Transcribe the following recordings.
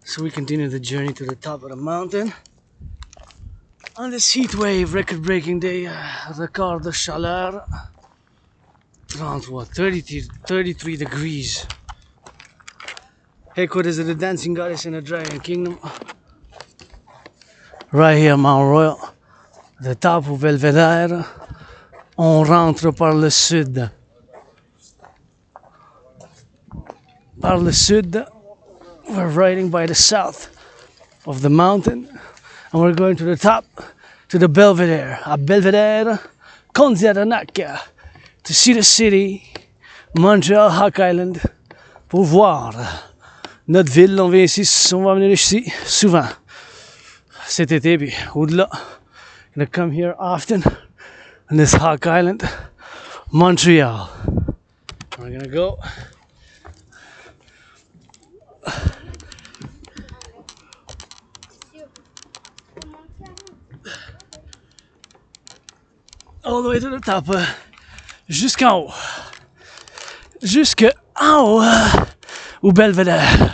So we continue the journey to the top of the mountain on this heat wave, record-breaking day, record de chaleur, 33 degrees. Headquarters of the dancing goddess in the dragon kingdom. Right here, Mount Royal, the top of Belvedere. On rentre par le sud. Par le sud, we're riding by the south of the mountain, and we're going to the top, to the Belvedere, à Belvedere, Kondiadanaka, to see the city, Montreal, Hawk Island, pour voir notre ville. On vient ici, on va venir ici souvent cet été, puis au-delà. Gonna come here often on this Hawk Island, Montreal. We're gonna go. All the way to the top, jusqu'en haut. Jusqu'en haut, au Belvedere.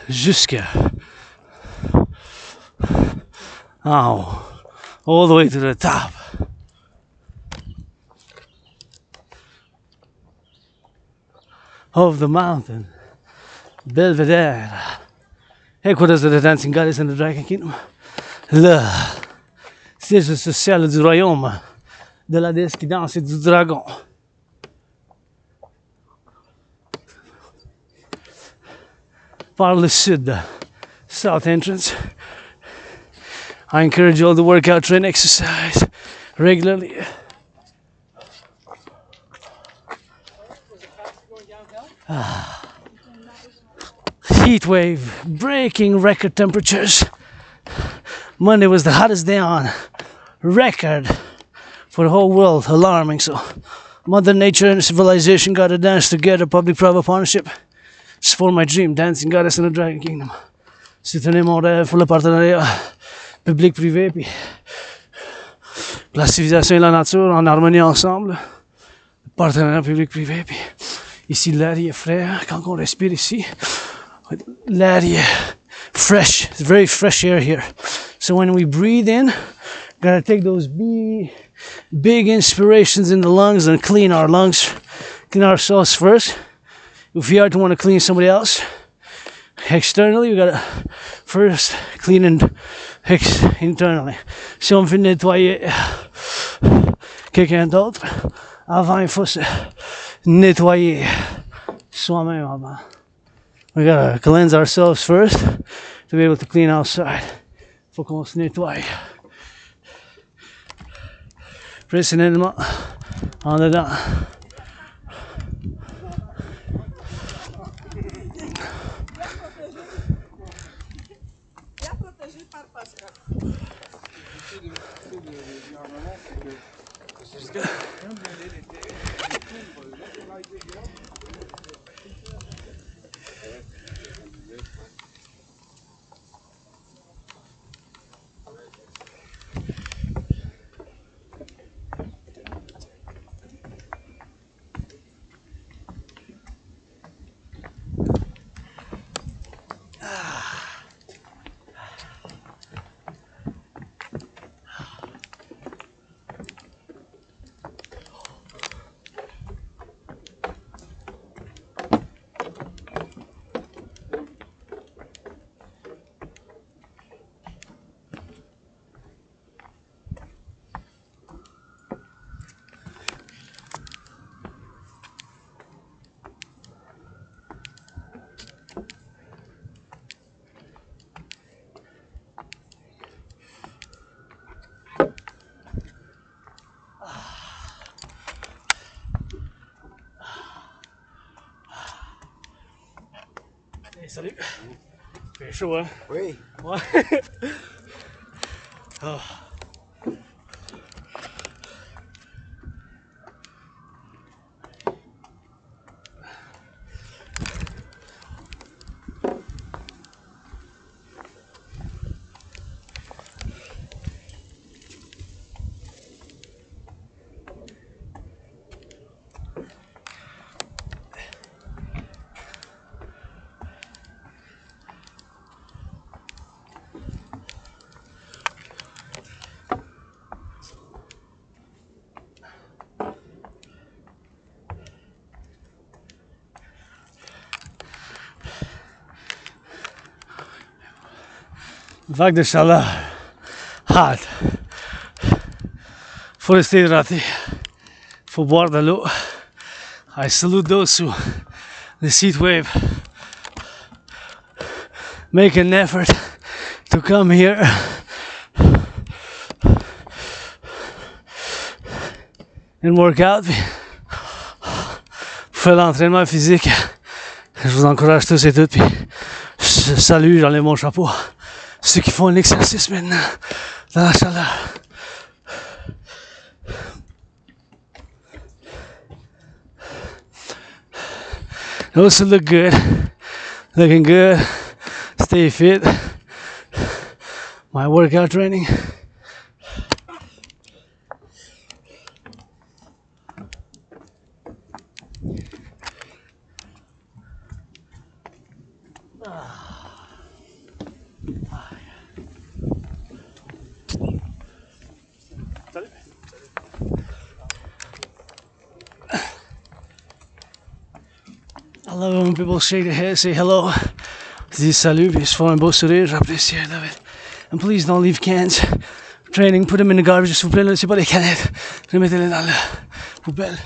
Jusqu'en haut. All the way to the top. Of the mountain, Belvedere. Headquarters of the dancing goddess in the dragon kingdom. Le siège social du royaume de la déesse qui danse et du dragon. Par le sud, south entrance. I encourage you all to work out, train, exercise regularly. Heat wave, breaking record temperatures. Monday was the hottest day on record for the whole world, alarming. So Mother Nature and civilization got to dance together, public-private partnership. It's for my dream, dancing goddess in the dragon kingdom. Citoyen mon rêve pour le partenariat public-privé, puis la civilisation et la nature en harmonie ensemble. Le partenariat public-privé, puis ici l'air est frais, quand on respire ici. L'air est fresh, it's very fresh air here. So when we breathe in, gotta take those big inspirations in the lungs and clean our lungs, clean ourselves first. If we are to want to clean somebody else externally, we gotta first clean internally. Si on veut nettoyer quelqu'un d'autre, avant il faut se nettoyer soi-même avant. We gotta cleanse ourselves first to be able to clean outside. Faut qu'on se nettoie. Personnellement, en dedans. Hey, salut. Fait chaud, hein? Oui. Ouais. Oh. Vague de chaleur. Hot. Faut rester hydraté. Faut boire de l'eau. I salute those who this heat wave make an effort to come here and work out. Pour faire l'entraînement physique. Je vous encourage tous et toutes. Puis je salue, j'enlève mon chapeau. Ceux qui font un exercice maintenant dans la chaleur. Those who look good, looking good, stay fit. My workout training. I love it when people shake their head, say hello, disent salut, puis se font un beau sourire, j'apprécie, I love it. And please don't leave cans. Training, put them in the garbage, s'il vous plaît, là, c'est pas des canettes. Remettez-les dans la poubelle.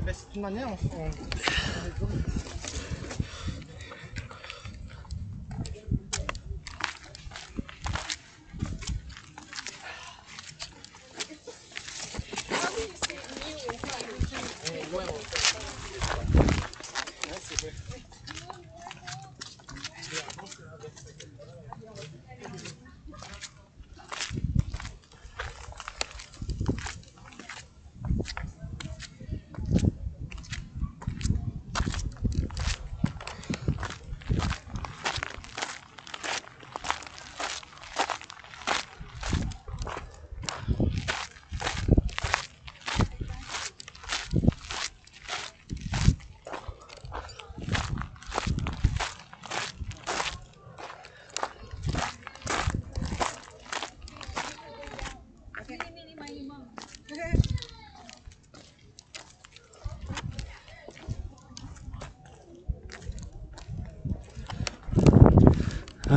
C'est une manière, on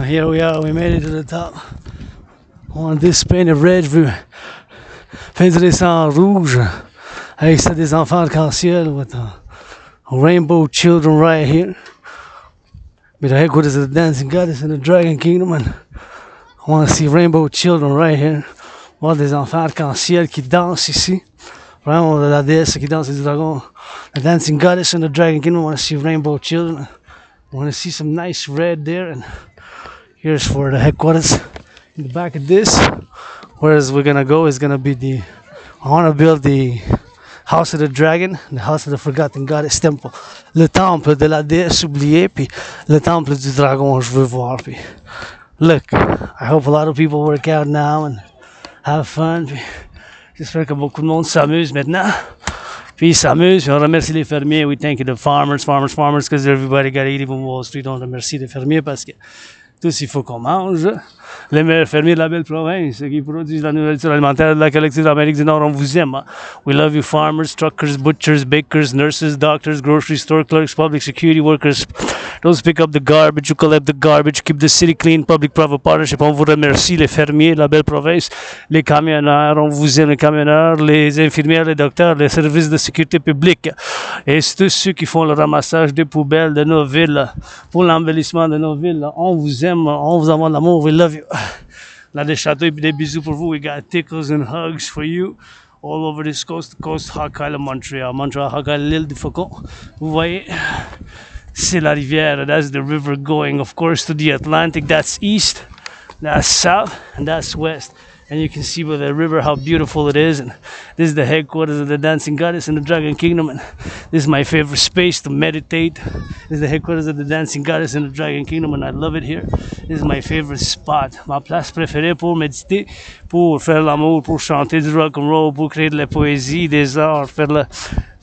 Here we are, we made it to the top. On this painted red vue. Peinturé en rouge. Avec ça des enfants arc-en-ciel with rainbow children right here. But the headquarters of the dancing goddess in the dragon kingdom, and I want to see rainbow children right here. Voir des enfants arc-en-ciel qui dansent ici. Vraiment de la déesse qui danse du dragon. The dancing goddess in the dragon kingdom. I want to see rainbow children. I want to see some nice red there. And here's for the headquarters. In the back of this, whereas we're gonna go is gonna be I want to build the House of the Dragon, the House of the Forgotten Goddess Temple. Le temple de la déesse oubliée, puis le temple du dragon, je veux voir. Puis look, I hope a lot of people work out now and have fun. Puis j'espère que beaucoup de monde s'amuse maintenant. Puis ils s'amusent, puis on remercie les fermiers. We thank you the farmers, because everybody got to eat, even Wall Street. On remercie les fermiers parce que tous, il faut qu'on mange. Les meilleurs fermiers de la belle province qui produisent la nourriture alimentaire de la Collectif d'Amérique du Nord, on vous aime. Hein? We love you farmers, truckers, butchers, bakers, nurses, doctors, grocery store clerks, public security workers. Those pick up the garbage, you collect the garbage, keep the city clean, public-private partnership. On vous remercie, les fermiers de la belle province, les camionneurs, on vous aime les camionneurs, les infirmières, les docteurs, les services de sécurité publique. Et tous ceux qui font le ramassage des poubelles de nos villes, pour l'embellissement de nos villes, on vous aime, on vous envoie de l'amour, we love you. Là, des châteaux et des bisous pour vous. We got tickles and hugs for you all over this coast to coast, Hawkeye, Montreal, Hawkeye, l'île du Faucon. Vous voyez, c'est la rivière. That's the river going, of course, to the Atlantic. That's east, that's south, and that's west. and you can see by the river how beautiful it is. And this is the headquarters of the dancing goddess in the Dragon Kingdom, and this is my favorite space to meditate. This is the headquarters of the dancing goddess in the Dragon Kingdom, and I love it here. This is my favorite spot, ma place préférée pour méditer, pour faire l'amour, pour chanter du rock and roll, pour créer de la poésie, des arts, faire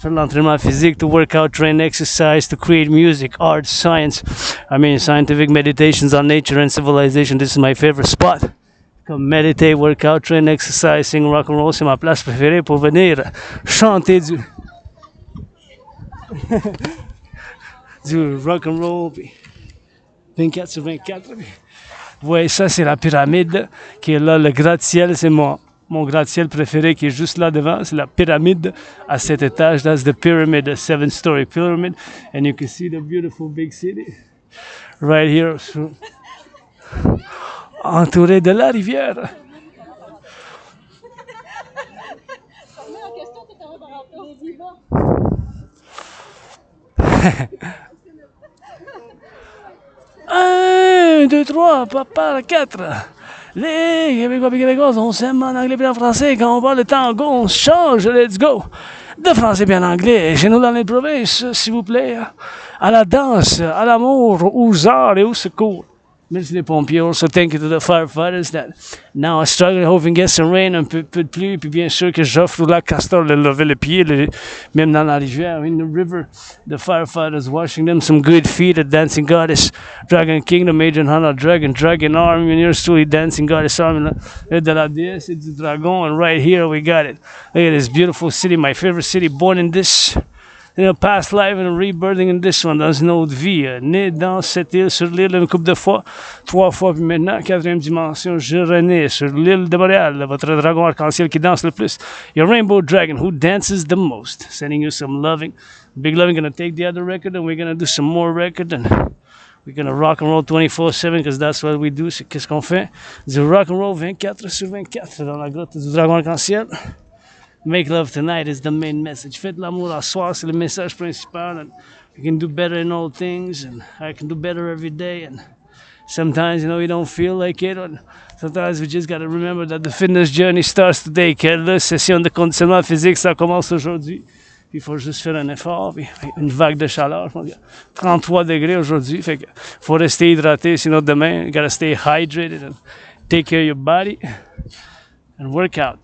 l'entraînement physique, to work out, train, exercise, to create music, art, science. I mean, scientific meditations on nature and civilization. This is my favorite spot. Comme méditer, work out, train, exercise, sing, rock and roll, c'est ma place préférée pour venir chanter du rock and roll, puis 24 sur 24. Puis, vous voyez ça, c'est la pyramide qui est là, le gratte-ciel, c'est mon gratte-ciel préféré qui est juste là devant, c'est la pyramide à 7 étages. That's the pyramid, a 7-story pyramid, and you can see the beautiful big city right here, entouré de la rivière. Un, deux, trois, papa, quatre. Les Québécois et Québécoises, on s'aime en anglais et en français. Quand on parle de tango, on se change, let's go. De français bien anglais, chez nous dans les provinces, s'il vous plaît. À la danse, à l'amour, aux arts et au secours. Merci les pompiers. Also thank you to the firefighters that now are struggling, hoping to get some rain, un peu de pluie, puis bien sûr que j'offre au lac Castor de lever le pied, même dans la rivière, in the river, the firefighters washing them some good feet, the dancing goddess, Dragon Kingdom, Agent Hunter, Dragon Army, and yours truly, dancing goddess army, de la déesse et du dragon, and right here we got it. Look at this beautiful city, my favorite city, born in this past life and rebirthing in this one, dans une autre vie, né dans cette île, sur l'île une couple de fois, 3 fois, puis maintenant, 4e dimension, je renais sur l'île de Montréal, votre dragon arc-en-ciel qui danse le plus, your rainbow dragon who dances the most, sending you some loving, big loving. Gonna take the other record and we're gonna do some more record, and we're gonna rock and roll 24/7 because that's what we do. C'est qu'est-ce qu'on fait, du rock and roll 24 sur 24 dans la grotte du dragon arc-en-ciel. Make love tonight is the main message. Faites l'amour à soir, c'est le message principal. And you can do better in all things, and I can do better every day. And sometimes, you don't feel like it. And sometimes we just got to remember that the fitness journey starts today. Que la session de conditionnement physique, ça commence aujourd'hui. Puis il faut juste faire un effort, puis une vague de chaleur. 33 degrés aujourd'hui, fait que faut rester hydraté, sinon demain, you gotta stay hydrated and take care of your body and work out.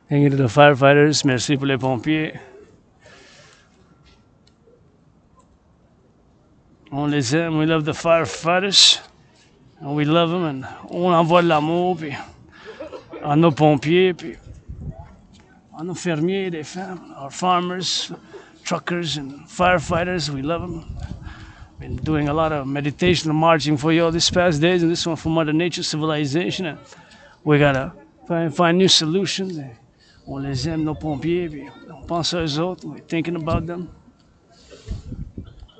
Thank you to the firefighters. Merci pour les pompiers. On les aime. We love the firefighters. And we love them. And on envoie de l'amour puis, à nos pompiers, puis à nos fermiers, des femmes, our farmers, truckers, and firefighters. We love them. Been doing a lot of meditation and marching for you all these past days, and this one for Mother Nature, Civilization, and we gotta find new solutions. On les aime, nos pompiers, puis on pense à eux autres, we're thinking about them.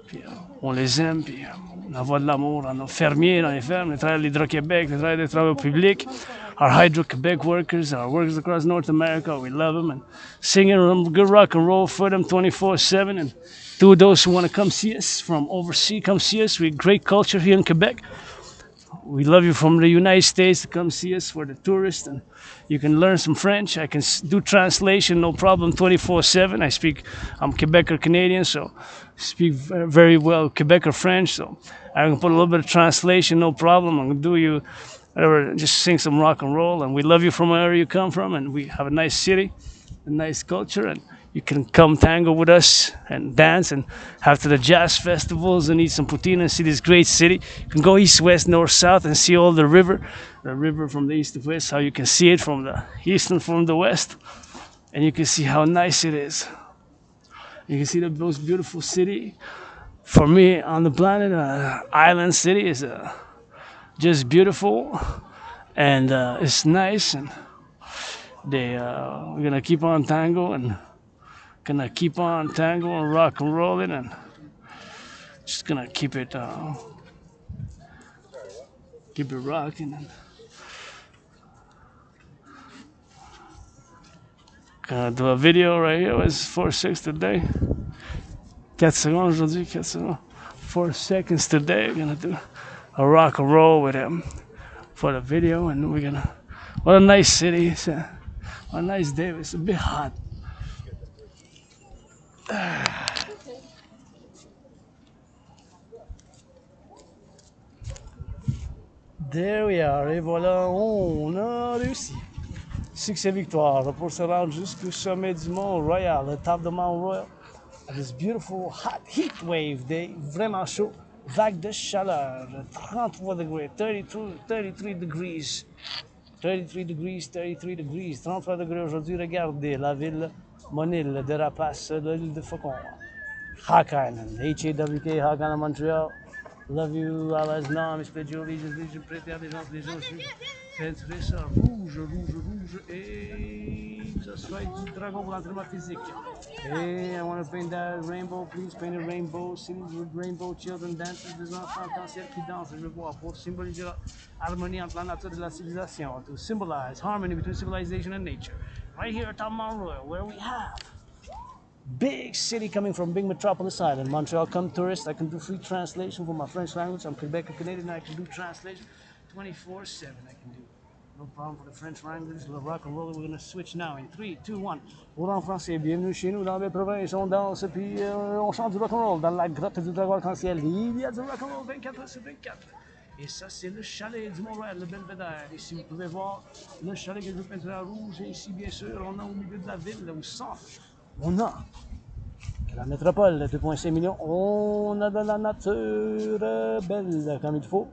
Puis on les aime, puis on envoie de l'amour à nos fermiers dans les fermes, les travailleurs de l'Hydro-Québec, les travailleurs des travaux publics, our Hydro-Québec workers, our workers across North America, we love them, and singing good rock and roll for them 24/7, and to those who want to come see us from overseas, come see us. We have great culture here in Quebec. We love you from the United States to come see us for the tourists, and you can learn some French. I can do translation, no problem, 24/7. I'm Quebec or Canadian, so I speak very well Quebec or French, so I can put a little bit of translation, no problem. I'm going to do you, whatever, just sing some rock and roll, and we love you from wherever you come from, and we have a nice city, a nice culture, and you can come tango with us and dance and have to the jazz festivals and eat some poutine and see this great city. You can go east, west, north, south and see all the river from the east to west, how you can see it from the east and from the west. And you can see how nice it is. You can see the most beautiful city for me on the planet. Island city is just beautiful, and it's nice, and we're gonna keep on tango and gonna keep on tango and rock and rolling, and just gonna keep it rocking. And gonna do a video right here. It's 4-6 today. 4 secondes aujourd'hui, 4 secondes. 4 seconds today. We're gonna do a rock and roll with him for the video, and we're gonna. What a nice city. It's a nice day. It's a bit hot. There we are. Et voilà, on a réussi. Succès victoire pour se rendre jusqu'au sommet du Mont Royal, le top de Mont Royal. This beautiful hot heat wave day, vraiment chaud, vague de chaleur, 33 degrés, 33 degrees, 33 degrees, 33 degrees, 33 degrés aujourd'hui. Regardez la ville, mon île de rapace de l'île de Faucon. Hawk Island, H-A-W-K, Hawk Island, Montreal. Love you, Allah's nom, esprit de Légion, prêter des gens, faites ça, rouge, rouge, rouge, et ça soit du dragon pour l'entraînement physique. Et I want to paint that rainbow, please paint a rainbow, cities with rainbow, children dances, des enfants arc-en-ciel qui dansent, je veux voir, pour symboliser l'harmonie entre la nature et la civilisation, to symbolize harmony between civilization and nature. Right here at Mont Royal, where we have big city coming from big metropolis island. Montreal, come tourists. I can do free translation for my French language. I'm Quebec Canadian. I can do translation 24/7. I can do. No problem for the French language. Le rock and roll. We're gonna switch now in 3, 2, 1. Pour en français, bienvenue chez nous dans les provinces. On danse puis on chante du rock and roll dans la grotte du dragon arc-en-ciel. Il y a du rock and roll 24/24. Et ça, c'est le chalet du Mont-Royal, le Belvédère. Ici, vous pouvez voir le chalet que je peins en rouge. Et ici, bien sûr, on a au milieu de la ville, là, au centre. On a la métropole de 2,5 millions, on a de la nature belle comme il faut.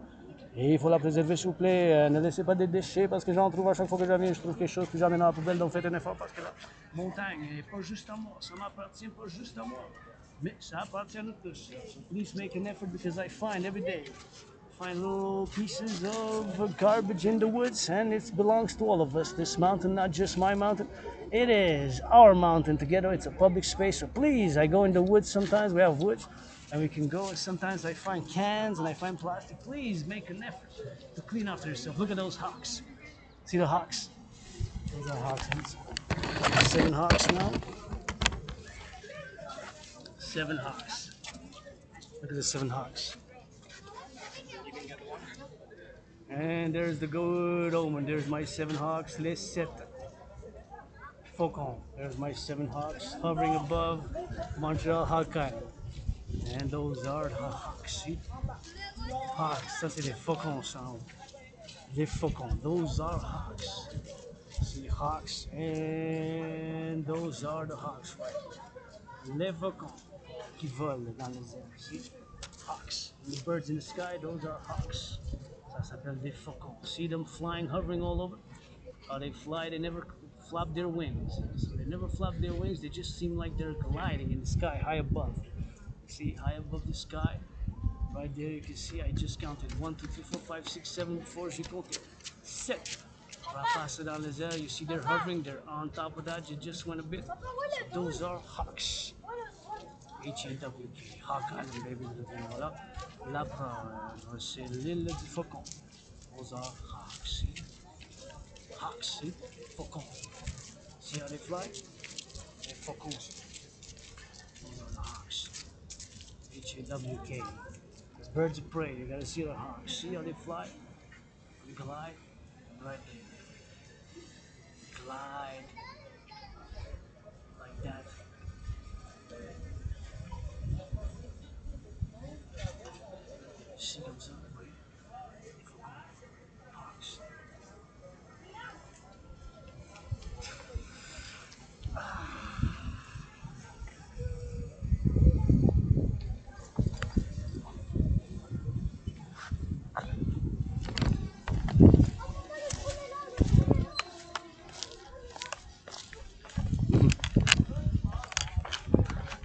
Et il faut la préserver, s'il vous plaît. Ne laissez pas des déchets parce que j'en trouve à chaque fois que je viens, je trouve quelque chose, puis j'en mets dans la poubelle. Donc faites un effort parce que la montagne n'est pas juste à moi, ça m'appartient pas juste à moi, mais ça appartient à nous tous. So please make an effort because I find every day. Find little pieces of garbage in the woods, and it belongs to all of us. This mountain, not just my mountain, it is our mountain together. It's a public space, so please, I go in the woods sometimes. We have woods, and we can go. And sometimes I find cans and I find plastic. Please make an effort to clean after yourself. Look at those hawks. See the hawks? Those are hawks. 7 hawks now. 7 hawks. Look at the 7 hawks. And there's the good omen. There's my 7 hawks, les Cette. Faucon. There's my 7 hawks hovering above Montreal Hawk Island. And those are the hawks. See? Hawks, ça c'est des faucons sound. Des faucons. Those are hawks. See hawks, and those are the hawks, right? Les faucons qui volent dans les airs. See? Hawks. And the birds in the sky, those are hawks. Ça s'appelle des faucons. See them flying, hovering all over? How they fly, they never flap their wings. So they never flap their wings, they just seem like they're gliding in the sky, high above. See, high above the sky. Right there you can see, I just counted 1, 2, 3, 4, 5, 6, 7 before j'ai compté. 7. Rapaces dans les airs, you see they're hovering, they're on top of that, you just went a bit. So those are hawks. H-A-W-K, Hawk Island, baby. Voilà. La preuve, c'est l'île du Faucon. Those are hawks. See? Hawks, see? Faucon. See how they fly? They're faucons. Those are the hawks. H-A-W-K. The birds of prey, you gotta see the hawks. See how they fly? They glide. Right there. Glide. Like that. See those up, right? Hawks.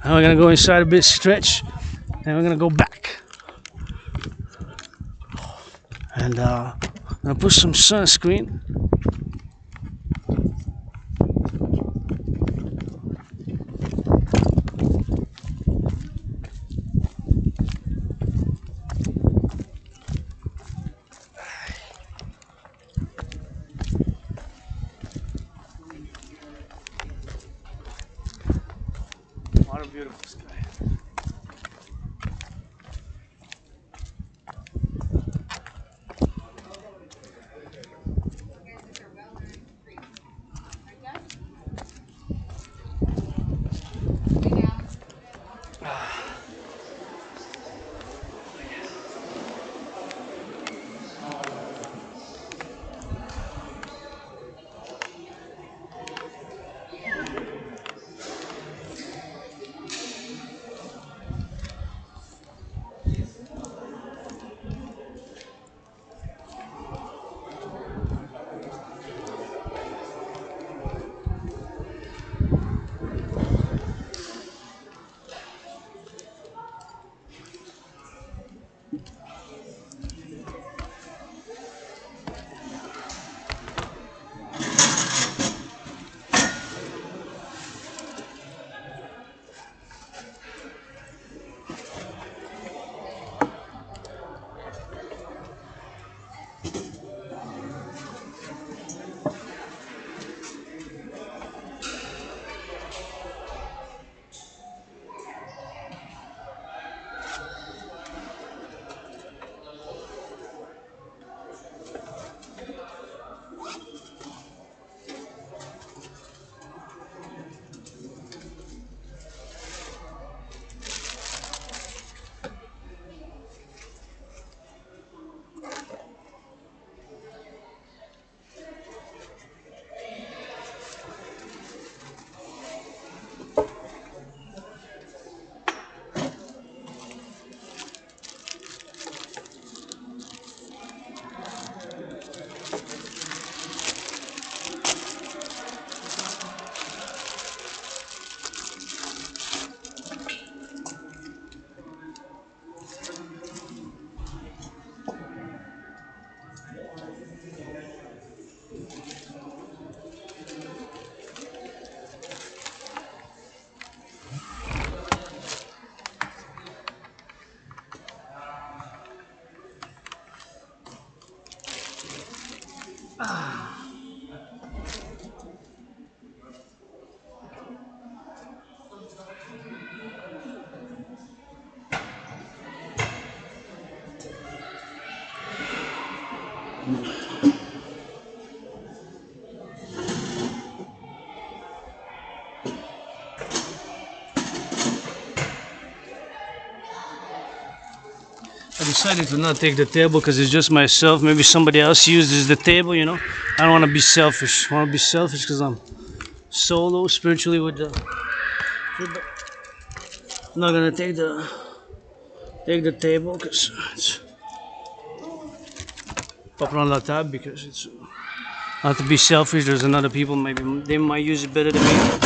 Now we're gonna go inside a bit, stretch, and we're gonna go back. And I'm gonna put some sunscreen. What a beautiful sky. I decided to not take the table because it's just myself. Maybe somebody else uses the table, you know. I don't want to be selfish. I want to be selfish because I'm solo spiritually with the. I'm not gonna take the table because it's pas prendre la table because it's not to be selfish. There's another people maybe they might use it better than me.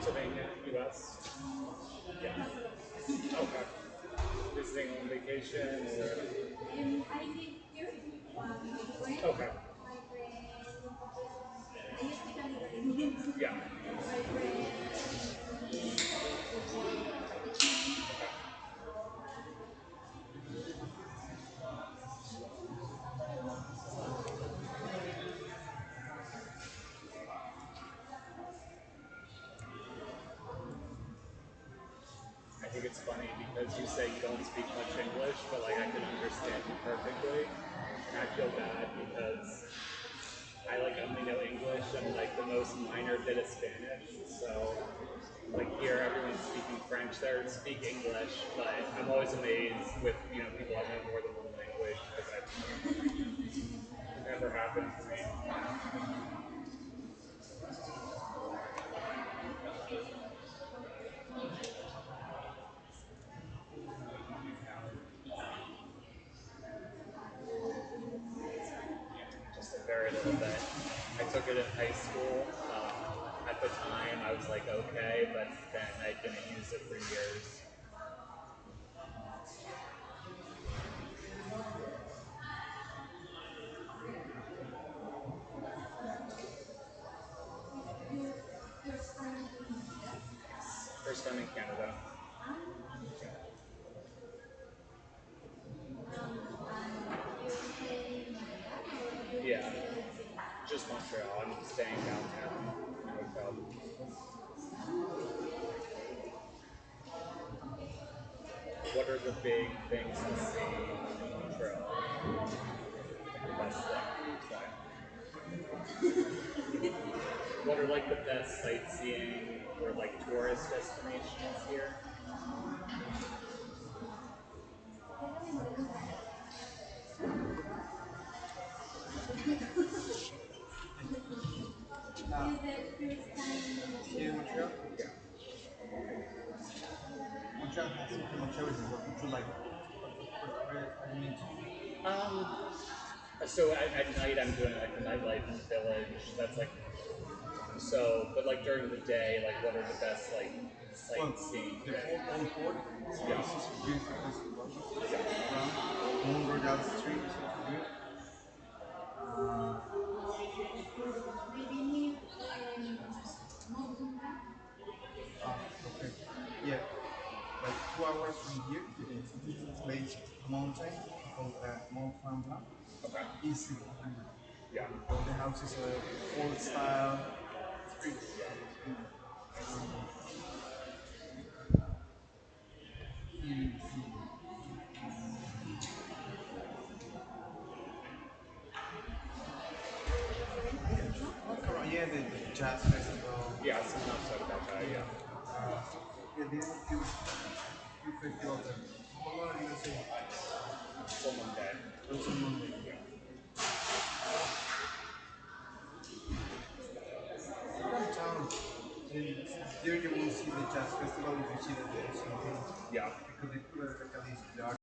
Pennsylvania, U.S. Yeah. Okay. Visiting on vacation or? Okay. Yeah. I think it's funny because you say you don't speak much English, but like I can understand you perfectly. And I feel bad because I like only know English and like the most minor bit of Spanish. So like here everyone's speaking French there and speak English, but I'm always amazed with people that know more than one language because it never happened to me. Just a very little bit. I took it in high school. At the time, I was like, okay, but then I didn't use it for years. First time in Canada. Yeah, just Montreal. I'm staying downtown in a hotel. What are the big things to see in Montreal? Like the best thing. What are like the best sightseeing or like tourist destinations here? Here in Montreal? Yeah. Montreal has pretty much everything. What would you like? What do you mean? Um, so at night I'm doing like the nightlife village. That's like so, but like during the day, like what are the best like Well, sightseeing the things? old port, Yeah. this is a beautiful place to go. Around Montreal Street is also good. Okay. Yeah, like 2 hours from here, it's a beautiful place, mountain called Mont Tremblant. Okay. Easy. Yeah. All the houses are old style. It's pretty. Walk around, yeah, the jazz festival. Yeah, someone else said about that, yeah. Yeah, they have a few festivals there. How long are you gonna say? Till Monday. Until Monday. Yeah. Downtown. And there you will see the jazz festival if you see the champagne. Yeah. Because they put like a list, the